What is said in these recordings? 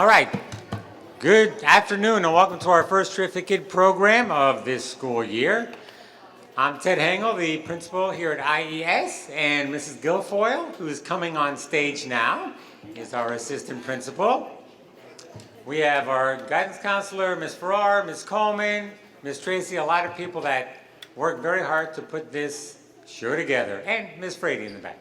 All right. Good afternoon and welcome to our first Terrific Kid program of this school year. I'm Ted Hengel, the principal here at IES, and Mrs. Guilfoyle, who is coming on stage now, is our assistant principal. We have our guidance counselor, Ms. Farrar, Ms. Coleman, Ms. Tracy, a lot of people that work very hard to put this show together, and Ms. Frady in the back.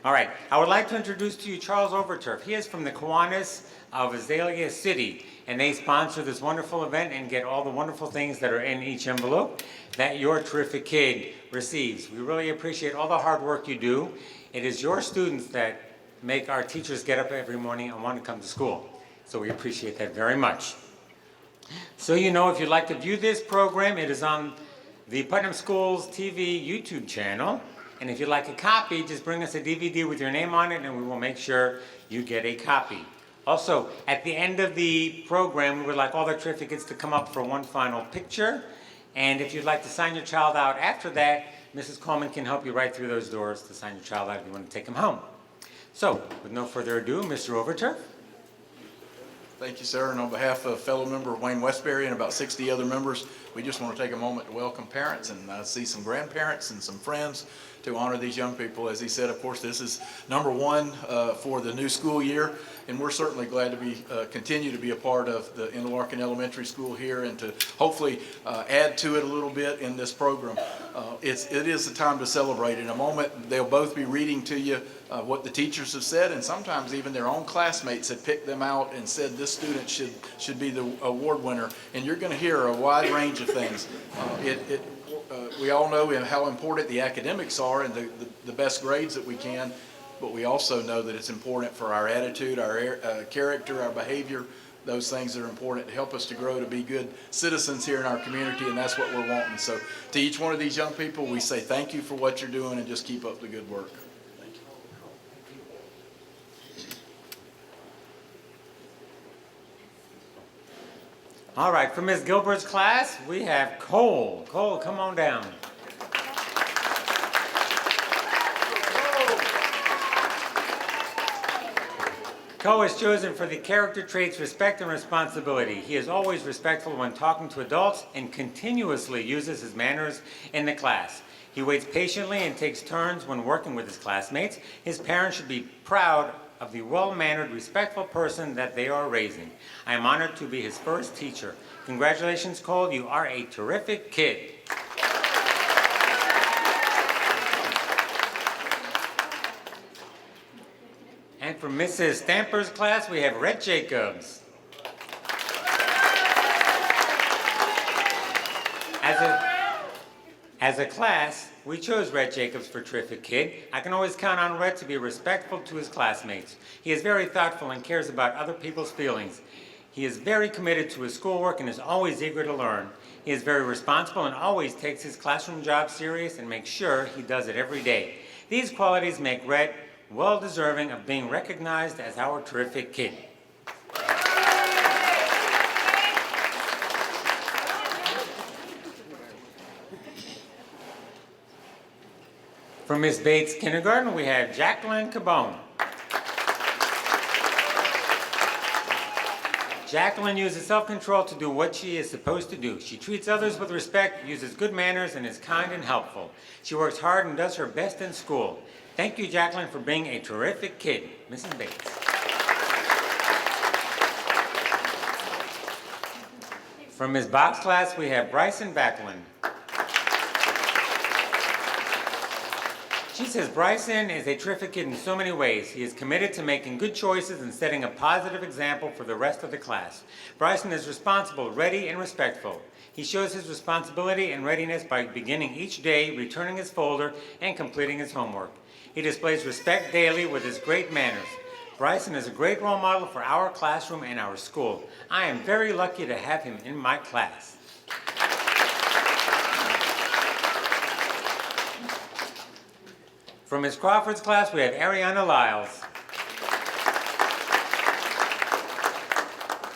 All right, I would like to introduce to you Charles Overturf. He is from the Kiwanis of Azalea City, and they sponsor this wonderful event and get all the wonderful things that are in each envelope that your terrific kid receives. We really appreciate all the hard work you do. It is your students that make our teachers get up every morning and want to come to school. So we appreciate that very much. So you know, if you'd like to view this program, it is on the Putnam Schools TV YouTube channel. And if you'd like a copy, just bring us a DVD with your name on it and we will make sure you get a copy. Also, at the end of the program, we would like all the terrific kids to come up for one final picture. And if you'd like to sign your child out after that, Mrs. Coleman can help you right through those doors to sign your child out if you want to take them home. So, with no further ado, Mr. Overturf. Thank you, sir. And on behalf of fellow member Wayne Westbury and about 60 other members, we just want to take a moment to welcome parents and see some grandparents and some friends to honor these young people. As he said, of course, this is number one for the new school year, and we're certainly glad to be continue to be a part of the Interlachen Elementary School here and to hopefully add to it a little bit in this program. It is the time to celebrate. In a moment, they'll both be reading to you what the teachers have said, and sometimes even their own classmates have picked them out and said this student should be the award winner. And you're going to hear a wide range of things. We all know how important the academics are and the best grades that we can, but we also know that it's important for our attitude, our character, our behavior, those things that are important to help us to grow to be good citizens here in our community, and that's what we're wanting. So to each one of these young people, we say thank you for what you're doing and just keep up the good work. Thank you. All right, for Ms. Gilbert's class, we have Cole. Cole, come on down. Cole is chosen for the character traits respect and responsibility. He is always respectful when talking to adults and continuously uses his manners in the class. He waits patiently and takes turns when working with his classmates. His parents should be proud of the well-mannered, respectful person that they are raising. I am honored to be his first teacher. Congratulations, Cole. You are a terrific kid. And from Mrs. Stamper's class, we have Rhett Jacobs. As a class, we chose Rhett Jacobs for Terrific Kid. I can always count on Rhett to be respectful to his classmates. He is very thoughtful and cares about other people's feelings. He is very committed to his schoolwork and is always eager to learn. He is very responsible and always takes his classroom job serious and makes sure he does it every day. These qualities make Rhett well deserving of being recognized as our terrific kid. From Miss Bates Kindergarten, we have Jacqueline Cabone. Jacqueline uses self-control to do what she is supposed to do. She treats others with respect, uses good manners, and is kind and helpful. She works hard and does her best in school. Thank you, Jacqueline, for being a terrific kid. Mrs. Bates. From Ms. Bach's class, we have Bryson Backlund. She says Bryson is a terrific kid in so many ways. He is committed to making good choices and setting a positive example for the rest of the class. Bryson is responsible, ready, and respectful. He shows his responsibility and readiness by beginning each day, returning his folder, and completing his homework. He displays respect daily with his great manners. Bryson is a great role model for our classroom and our school. I am very lucky to have him in my class. From Ms. Crawford's class, we have Ariana Lyles.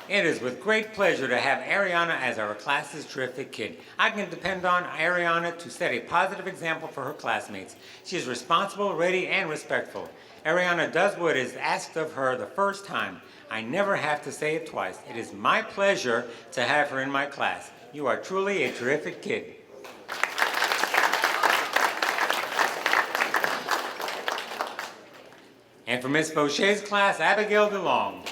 It is with great pleasure to have Ariana as our class's terrific kid. I can depend on Ariana to set a positive example for her classmates. She is responsible, ready, and respectful. Ariana does what is asked of her the first time. I never have to say it twice. It is my pleasure to have her in my class. You are truly a terrific kid. And for Miss Boucher's class, Abigail DeLong.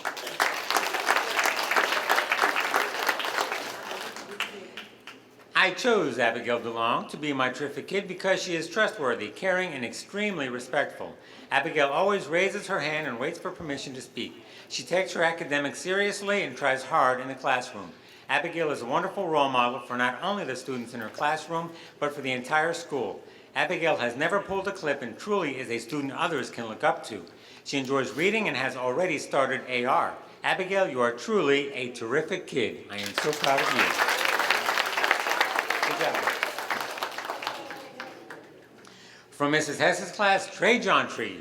I chose Abigail DeLong to be my terrific kid because she is trustworthy, caring, and extremely respectful. Abigail always raises her hand and waits for permission to speak. She takes her academics seriously and tries hard in the classroom. Abigail is a wonderful role model for not only the students in her classroom, but for the entire school. Abigail has never pulled a clip and truly is a student others can look up to. She enjoys reading and has already started AR. Abigail, you are truly a terrific kid. I am so proud of you. Good job. From Mrs. Hess's class, Trey John Tree.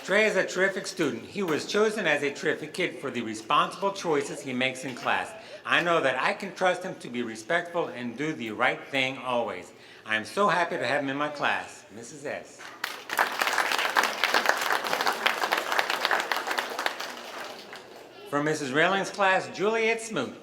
Trey is a terrific student. He was chosen as a terrific kid for the responsible choices he makes in class. I know that I can trust him to be respectful and do the right thing always. I am so happy to have him in my class. Mrs. S. From Mrs. Railing's class, Juliet Smoot.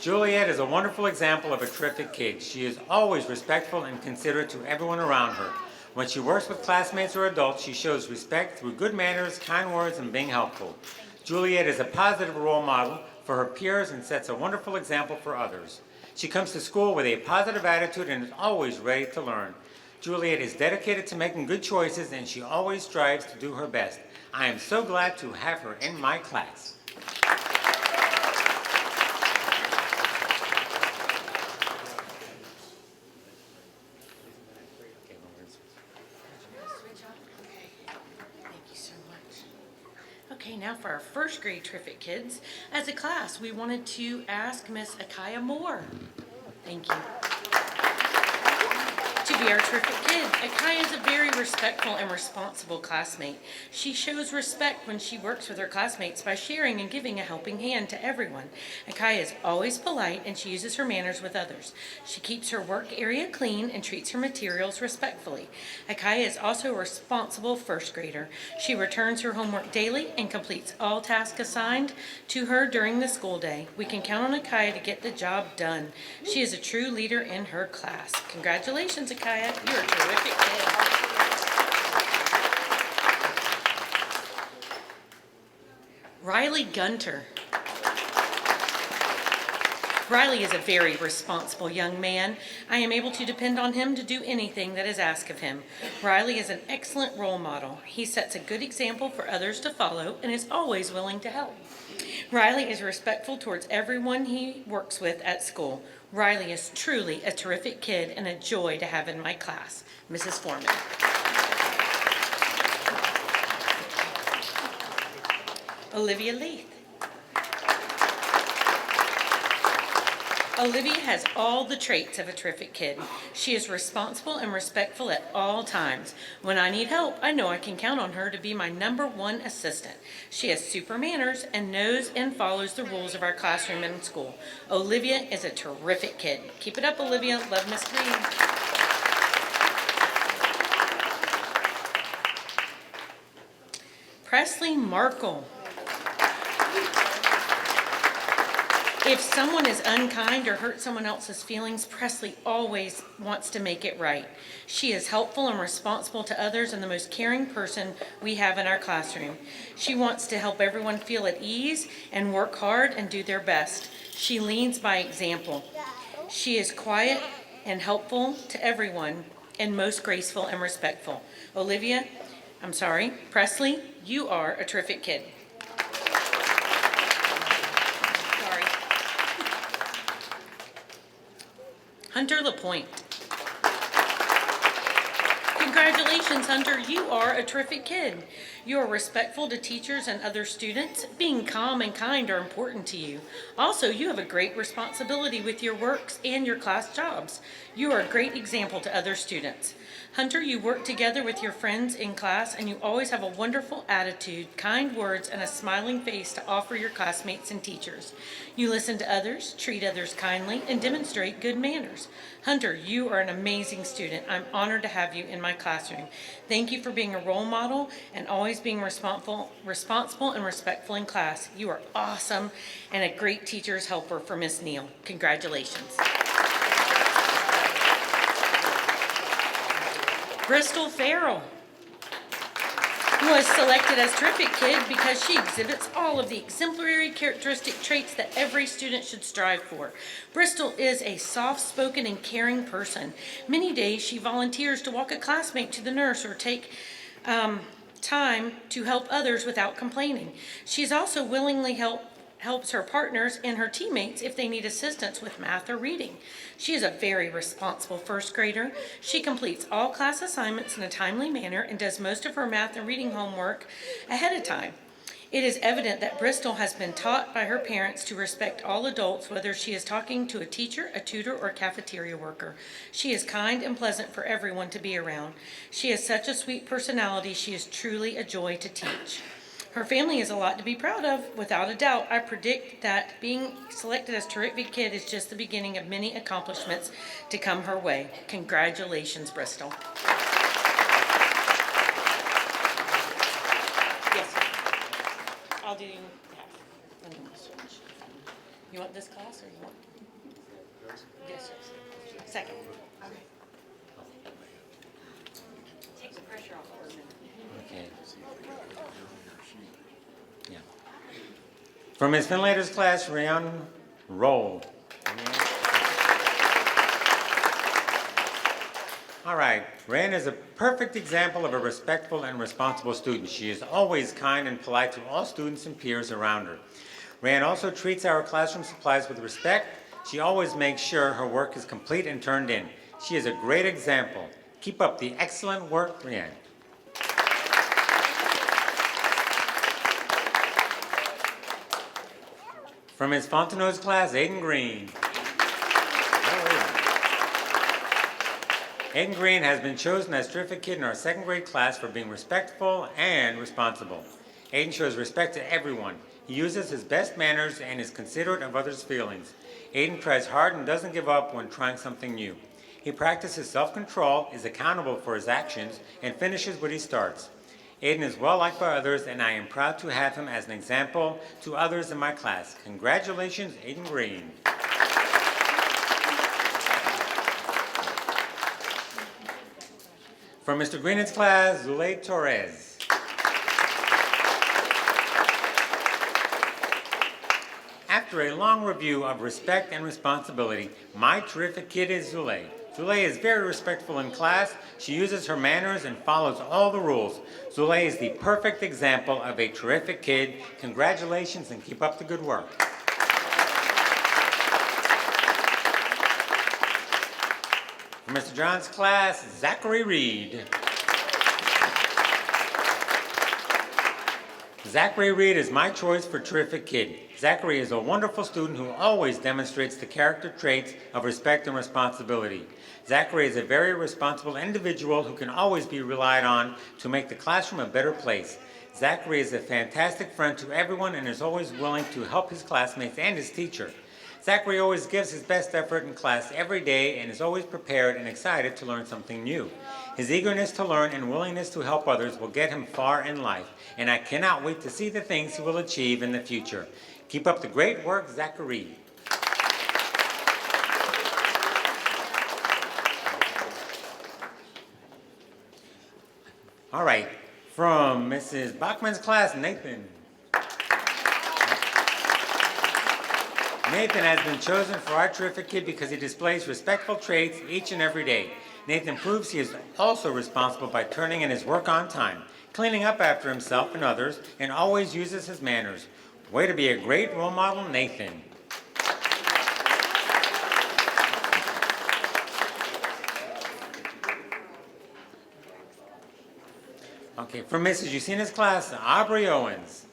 Juliet is a wonderful example of a terrific kid. She is always respectful and considerate to everyone around her. When she works with classmates or adults, she shows respect through good manners, kind words, and being helpful. Juliet is a positive role model for her peers and sets a wonderful example for others. She comes to school with a positive attitude and is always ready to learn. Juliet is dedicated to making good choices and she always strives to do her best. I am so glad to have her in my class. Okay, now for our first grade terrific kids. As a class, we wanted to ask Miss Akaya Moore. Thank you. To be our terrific kid, Akaya is a very respectful and responsible classmate. She shows respect when she works with her classmates by sharing and giving a helping hand to everyone. Akaya is always polite and she uses her manners with others. She keeps her work area clean and treats her materials respectfully. Akaya is also a responsible first grader. She returns her homework daily and completes all tasks assigned to her during the school day. We can count on Akaya to get the job done. She is a true leader in her class. Congratulations, Akaya. You're a terrific kid. Riley Gunter. Riley is a very responsible young man. I am able to depend on him to do anything that is asked of him. Riley is an excellent role model. He sets a good example for others to follow and is always willing to help. Riley is respectful towards everyone he works with at school. Riley is truly a terrific kid and a joy to have in my class. Mrs. Foreman. Olivia Leith. Olivia has all the traits of a terrific kid. She is responsible and respectful at all times. When I need help, I know I can count on her to be my #1 assistant. She has super manners and knows and follows the rules of our classroom and school. Olivia is a terrific kid. Keep it up, Olivia. Love, Miss Green. Presley Markle. If someone is unkind or hurts someone else's feelings, Presley always wants to make it right. She is helpful and responsible to others and the most caring person we have in our classroom. She wants to help everyone feel at ease and work hard and do their best. She leads by example. She is quiet and helpful to everyone and most graceful and respectful. Presley, you are a terrific kid. Hunter LaPointe. Congratulations, Hunter. You are a terrific kid. You are respectful to teachers and other students. Being calm and kind are important to you. Also, you have a great responsibility with your works and your class jobs. You are a great example to other students. Hunter, you work together with your friends in class, and you always have a wonderful attitude, kind words, and a smiling face to offer your classmates and teachers. You listen to others, treat others kindly, and demonstrate good manners. Hunter, you are an amazing student. I'm honored to have you in my classroom. Thank you for being a role model and always being responsible and respectful in class. You are awesome and a great teacher's helper for Miss Neal. Congratulations. Bristol Farrell was selected as Terrific Kid because she exhibits all of the exemplary characteristic traits that every student should strive for. Bristol is a soft-spoken and caring person. Many days she volunteers to walk a classmate to the nurse or take time to help others without complaining. She's also willingly helps her partners and her teammates if they need assistance with math or reading. She is a very responsible first grader. She completes all class assignments in a timely manner and does most of her math and reading homework ahead of time. It is evident that Bristol has been taught by her parents to respect all adults, whether she is talking to a teacher, a tutor, or a cafeteria worker. She is kind and pleasant for everyone to be around. She has such a sweet personality. She is truly a joy to teach. Her family is a lot to be proud of, without a doubt. I predict that being selected as Terrific Kid is just the beginning of many accomplishments to come her way. Congratulations, Bristol. Yes, sir. I'll do half. And then we'll switch. You want this class or you want? Yes, sir. Second. Okay. Take the pressure off for a minute. Okay. Yeah. From Ms. Finlater's class, Rayon Roll. All right, Rayon is a perfect example of a respectful and responsible student. She is always kind and polite to all students and peers around her. Rayon also treats our classroom supplies with respect. She always makes sure her work is complete and turned in. She is a great example. Keep up the excellent work, Rayon. From Ms. Fontenot's class, Aiden Green. Aiden Green has been chosen as Terrific Kid in our second grade class for being respectful and responsible. Aiden shows respect to everyone. He uses his best manners and is considerate of others' feelings. Aiden tries hard and doesn't give up when trying something new. He practices self-control, is accountable for his actions, and finishes what he starts. Aiden is well liked by others, and I am proud to have him as an example to others in my class. Congratulations, Aiden Green. From Mr. Green's class, Zulay Torres. After a long review of respect and responsibility, my Terrific Kid is Zulay. Zulay is very respectful in class. She uses her manners and follows all the rules. Zulay is the perfect example of a Terrific Kid. Congratulations and keep up the good work. For Mr. John's class, Zachary Reed. Zachary Reed is my choice for Terrific Kid. Zachary is a wonderful student who always demonstrates the character traits of respect and responsibility. Zachary is a very responsible individual who can always be relied on to make the classroom a better place. Zachary is a fantastic friend to everyone and is always willing to help his classmates and his teacher. Zachary always gives his best effort in class every day and is always prepared and excited to learn something new. His eagerness to learn and willingness to help others will get him far in life, and I cannot wait to see the things he will achieve in the future. Keep up the great work, Zachary. All right, from Mrs. Bachman's class, Nathan. Nathan has been chosen for our Terrific Kid because he displays respectful traits each and every day. Nathan proves he is also responsible by turning in his work on time, cleaning up after himself and others, and always uses his manners. Way to be a great role model, Nathan. Okay, from Mrs. Yusina's class, Aubrey Owens.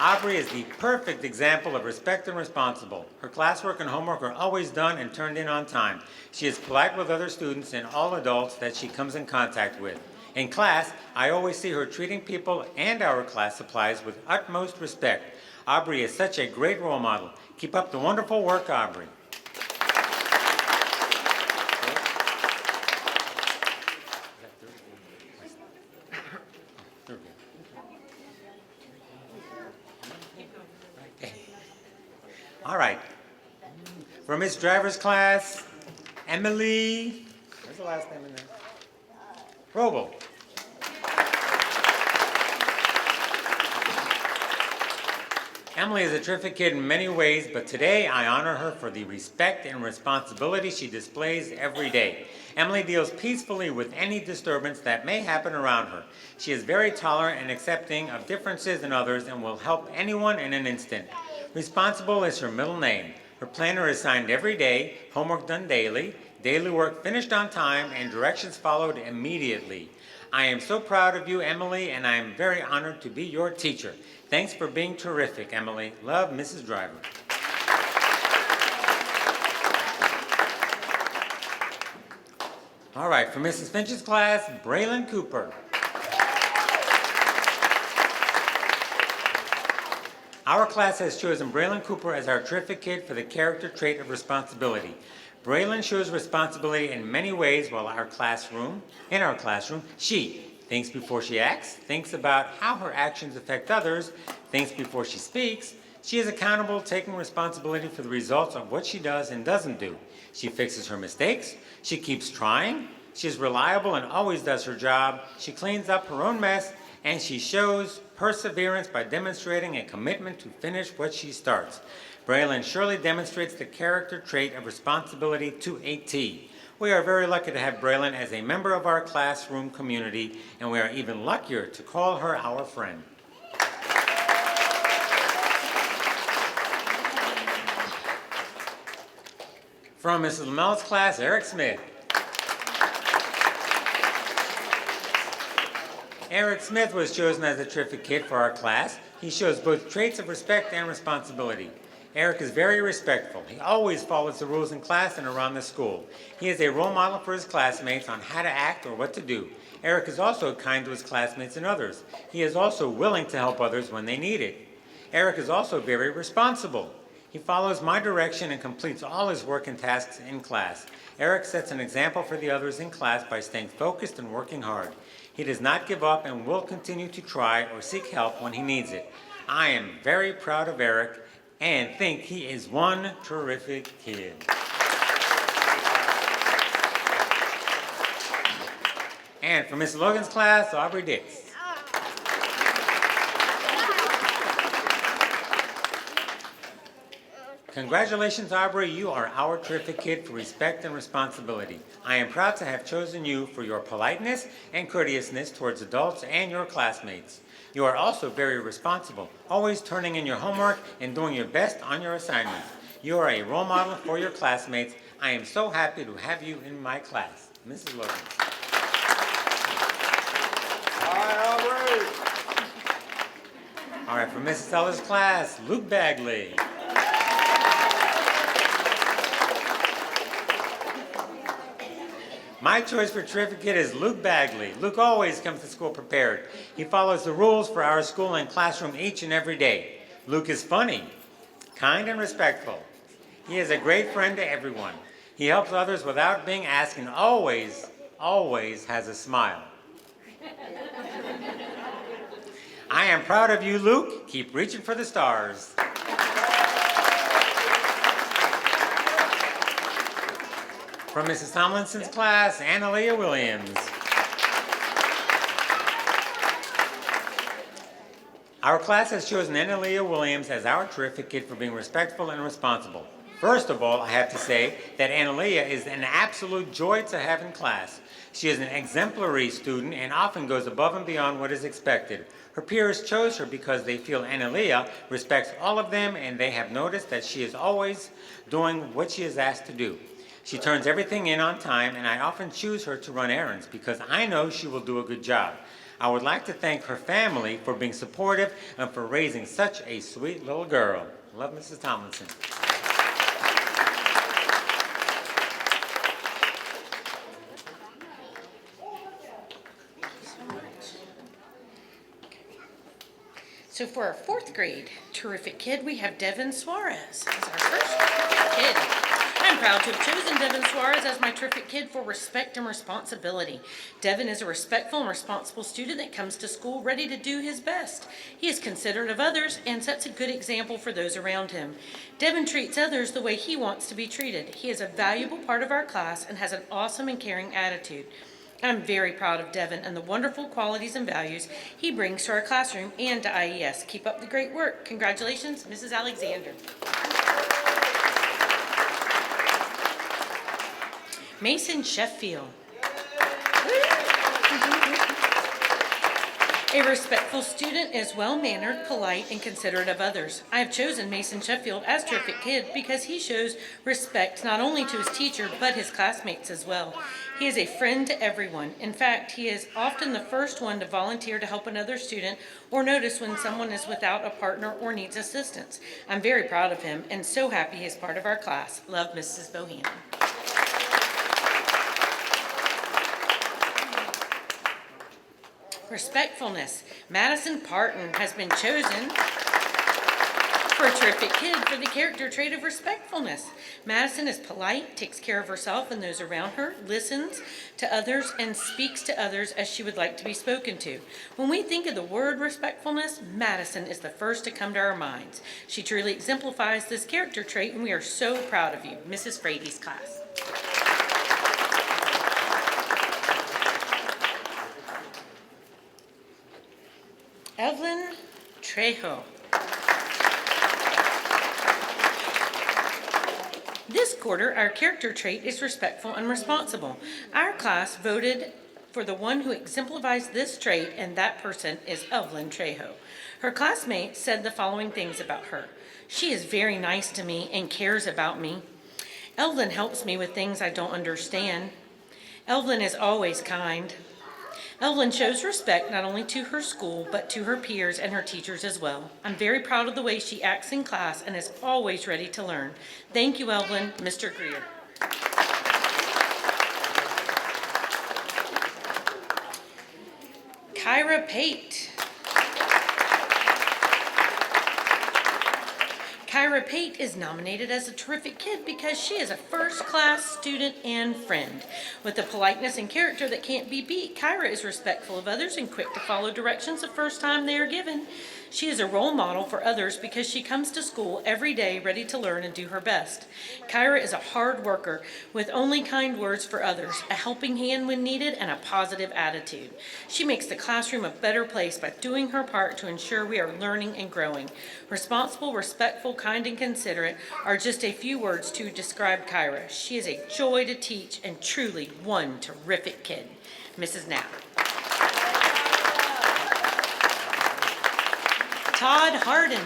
Aubrey is the perfect example of respect and responsible. Her classwork and homework are always done and turned in on time. She is polite with other students and all adults that she comes in contact with. In class, I always see her treating people and our class supplies with utmost respect. Aubrey is such a great role model. Keep up the wonderful work, Aubrey. All right. For Miss Driver's class, Emily, where's the last name in there? Robel. Emily is a terrific kid in many ways, but today I honor her for the respect and responsibility she displays every day. Emily deals peacefully with any disturbance that may happen around her. She is very tolerant and accepting of differences in others and will help anyone in an instant. Responsible is her middle name. Her planner is signed every day, homework done daily, daily work finished on time, and directions followed immediately. I am so proud of you, Emily, and I am very honored to be your teacher. Thanks for being terrific, Emily. Love, Mrs. Driver. All right, for Mrs. Finch's class, Braylon Cooper. Our class has chosen Braylon Cooper as our terrific kid for the character trait of responsibility. Braylon shows responsibility in many ways in our classroom, she thinks before she acts, thinks about how her actions affect others, thinks before she speaks. She is accountable, taking responsibility for the results of what she does and doesn't do. She fixes her mistakes. She keeps trying. She is reliable and always does her job. She cleans up her own mess, and she shows perseverance by demonstrating a commitment to finish what she starts. Braylon surely demonstrates the character trait of responsibility to a T. We are very lucky to have Braylon as a member of our classroom community, and we are even luckier to call her our friend. From Mrs. Lamel's class, Eric Smith. Eric Smith was chosen as a terrific kid for our class. He shows both traits of respect and responsibility. Eric is very respectful. He always follows the rules in class and around the school. He is a role model for his classmates on how to act or what to do. Eric is also kind to his classmates and others. He is also willing to help others when they need it. Eric is also very responsible. He follows my direction and completes all his work and tasks in class. Eric sets an example for the others in class by staying focused and working hard. He does not give up and will continue to try or seek help when he needs it. I am very proud of Eric and think he is one terrific kid. And for Miss Logan's class, Aubrey Dix. Congratulations, Aubrey. You are our terrific kid for respect and responsibility. I am proud to have chosen you for your politeness and courteousness towards adults and your classmates. You are also very responsible, always turning in your homework and doing your best on your assignments. You are a role model for your classmates. I am so happy to have you in my class. Mrs. Logan. All right, for Mrs. Seller's class, Luke Bagley. My choice for terrific kid is Luke Bagley. Luke always comes to school prepared. He follows the rules for our school and classroom each and every day. Luke is funny, kind, and respectful. He is a great friend to everyone. He helps others without being asked and always has a smile. I am proud of you, Luke. Keep reaching for the stars. From Mrs. Tomlinson's class, Analia Williams. Our class has chosen Analia Williams as our terrific kid for being respectful and responsible. First of all, I have to say that Analia is an absolute joy to have in class. She is an exemplary student and often goes above and beyond what is expected. Her peers chose her because they feel Analia respects all of them, and they have noticed that she is always doing what she is asked to do. She turns everything in on time, and I often choose her to run errands because I know she will do a good job. I would like to thank her family for being supportive and for raising such a sweet little girl. Love, Mrs. Tomlinson. So for our fourth grade terrific kid, we have Devin Suarez as our first terrific kid. I'm proud to have chosen Devin Suarez as my terrific kid for respect and responsibility. Devin is a respectful and responsible student that comes to school ready to do his best. He is considerate of others and sets a good example for those around him. Devin treats others the way he wants to be treated. He is a valuable part of our class and has an awesome and caring attitude. I'm very proud of Devin and the wonderful qualities and values he brings to our classroom and to IES. Keep up the great work. Congratulations, Mrs. Alexander. Mason Sheffield. A respectful student is well-mannered, polite, and considerate of others. I have chosen Mason Sheffield as terrific kid because he shows respect not only to his teacher, but his classmates as well. He is a friend to everyone. In fact, he is often the first one to volunteer to help another student or notice when someone is without a partner or needs assistance. I'm very proud of him and so happy he is part of our class. Love, Mrs. Bohannon. Respectfulness. Madison Parton has been chosen for a terrific kid for the character trait of respectfulness. Madison is polite, takes care of herself and those around her, listens to others, and speaks to others as she would like to be spoken to. When we think of the word respectfulness, Madison is the first to come to our minds. She truly exemplifies this character trait, and we are so proud of you, Mrs. Frady's class. Evelyn Trejo. This quarter, our character trait is respectful and responsible. Our class voted for the one who exemplifies this trait, and that person is Evelyn Trejo. Her classmates said the following things about her. She is very nice to me and cares about me. Evelyn helps me with things I don't understand. Evelyn is always kind. Evelyn shows respect not only to her school, but to her peers and her teachers as well. I'm very proud of the way she acts in class and is always ready to learn. Thank you, Evelyn. Mr. Greer. Kyra Pate. Kyra Pate is nominated as a terrific kid because she is a first-class student and friend. With a politeness and character that can't be beat, Kyra is respectful of others and quick to follow directions the first time they are given. She is a role model for others because she comes to school every day ready to learn and do her best. Kyra is a hard worker with only kind words for others, a helping hand when needed, and a positive attitude. She makes the classroom a better place by doing her part to ensure we are learning and growing. Responsible, respectful, kind, and considerate are just a few words to describe Kyra. She is a joy to teach and truly one terrific kid. Mrs. Knapp. Todd Harden.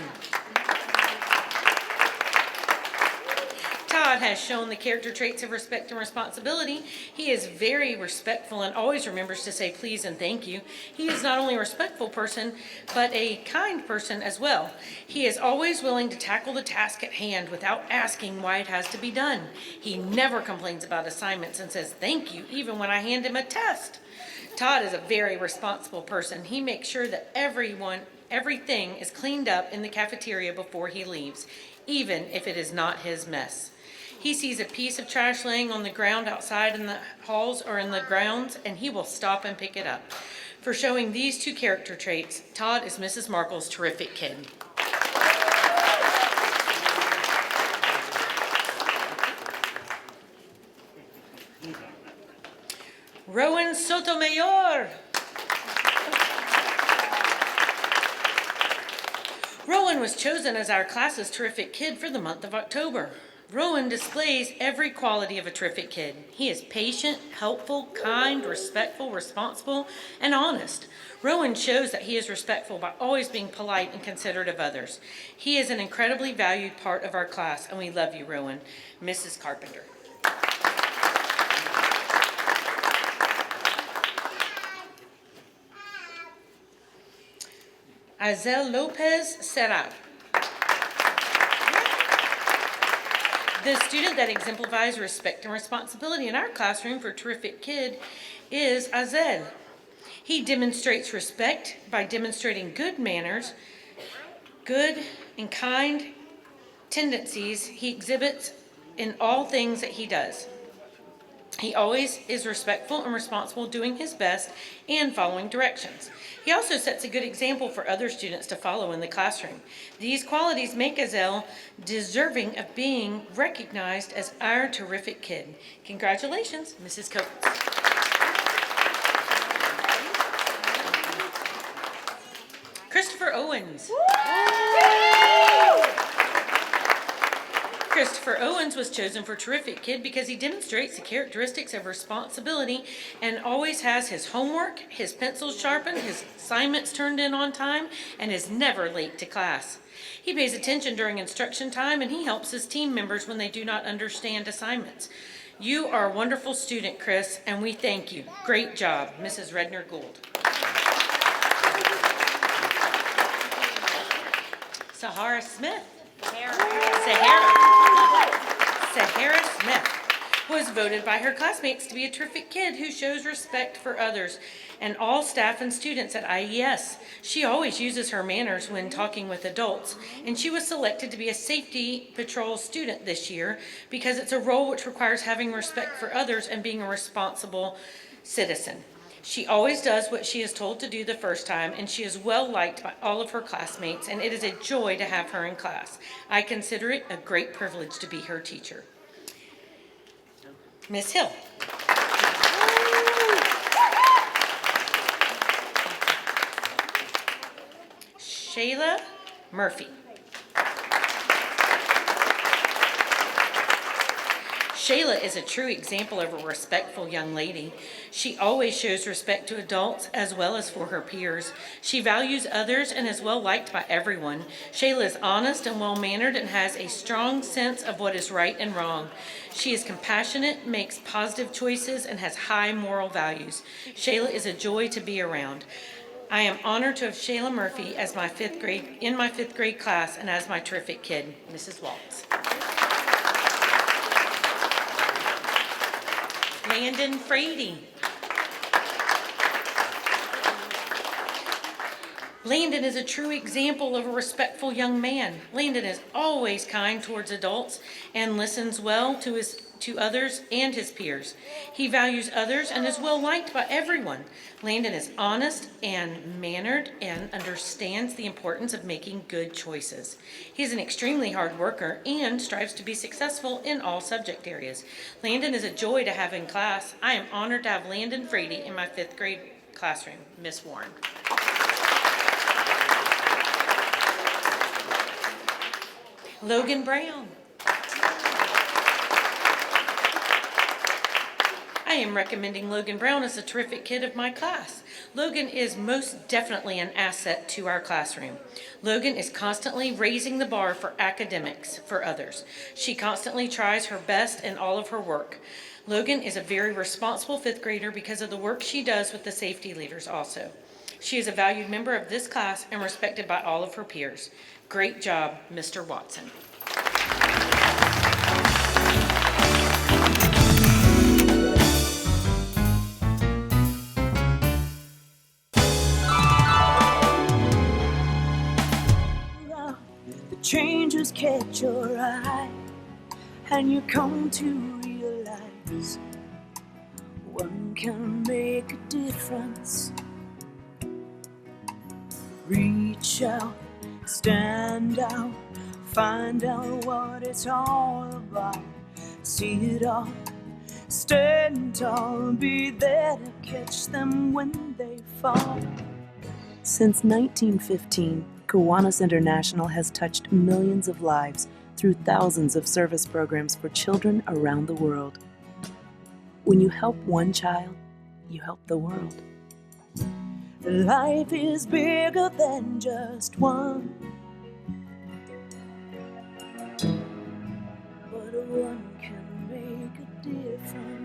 Todd has shown the character traits of respect and responsibility. He is very respectful and always remembers to say please and thank you. He is not only a respectful person, but a kind person as well. He is always willing to tackle the task at hand without asking why it has to be done. He never complains about assignments and says thank you even when I hand him a test. Todd is a very responsible person. He makes sure that everything is cleaned up in the cafeteria before he leaves, even if it is not his mess. He sees a piece of trash laying on the ground outside in the halls or in the grounds, and he will stop and pick it up. For showing these two character traits, Todd is Mrs. Markle's terrific kid. Rowan Sotomayor. Rowan was chosen as our class's terrific kid for the month of October. Rowan displays every quality of a terrific kid. He is patient, helpful, kind, respectful, responsible, and honest. Rowan shows that he is respectful by always being polite and considerate of others. He is an incredibly valued part of our class, and we love you, Rowan. Mrs. Carpenter. Azel Lopez Serra. The student that exemplifies respect and responsibility in our classroom for Terrific Kid is Azel. He demonstrates respect by demonstrating good manners, good and kind tendencies he exhibits in all things that he does. He always is respectful and responsible, doing his best and following directions. He also sets a good example for other students to follow in the classroom. These qualities make Azel deserving of being recognized as our terrific kid. Congratulations, Mrs. Coates. Christopher Owens. Christopher Owens was chosen for Terrific Kid because he demonstrates the characteristics of responsibility and always has his homework, his pencils sharpened, his assignments turned in on time, and is never late to class. He pays attention during instruction time, and he helps his team members when they do not understand assignments. You are a wonderful student, Chris, and we thank you. Great job, Mrs. Redner Gould. Sahara Smith. Sahara Smith was voted by her classmates to be a terrific kid who shows respect for others and all staff and students at IES. She always uses her manners when talking with adults, and she was selected to be a safety patrol student this year because it's a role which requires having respect for others and being a responsible citizen. She always does what she is told to do the first time, and she is well liked by all of her classmates, and it is a joy to have her in class. I consider it a great privilege to be her teacher. Miss Hill. Shayla Murphy. Shayla is a true example of a respectful young lady. She always shows respect to adults as well as for her peers. She values others and is well liked by everyone. Shayla is honest and well-mannered and has a strong sense of what is right and wrong. She is compassionate, makes positive choices, and has high moral values. Shayla is a joy to be around. I am honored to have Shayla Murphy as my fifth grade class and as my terrific kid, Mrs. Waltz. Landon Frady. Landon is a true example of a respectful young man. Landon is always kind towards adults and listens well to others and his peers. He values others and is well liked by everyone. Landon is honest and mannered and understands the importance of making good choices. He is an extremely hard worker and strives to be successful in all subject areas. Landon is a joy to have in class. I am honored to have Landon Frady in my 5th grade classroom. Miss Warren. Logan Brown. I am recommending Logan Brown as a terrific kid of my class. Logan is most definitely an asset to our classroom. Logan is constantly raising the bar for academics for others. She constantly tries her best in all of her work. Logan is a very responsible 5th grader because of the work she does with the safety leaders also. She is a valued member of this class and respected by all of her peers. Great job, Mr. Watson. The changes catch your eye, and you come to realize one can make a difference. Reach out, stand out, find out what it's all about. See it all, stand tall, be there to catch them when they fall. Since 1915, Kiwanis International has touched millions of lives through thousands of service programs for children around the world. When you help one child, you help the world. Life is bigger than just one, but one can make a difference.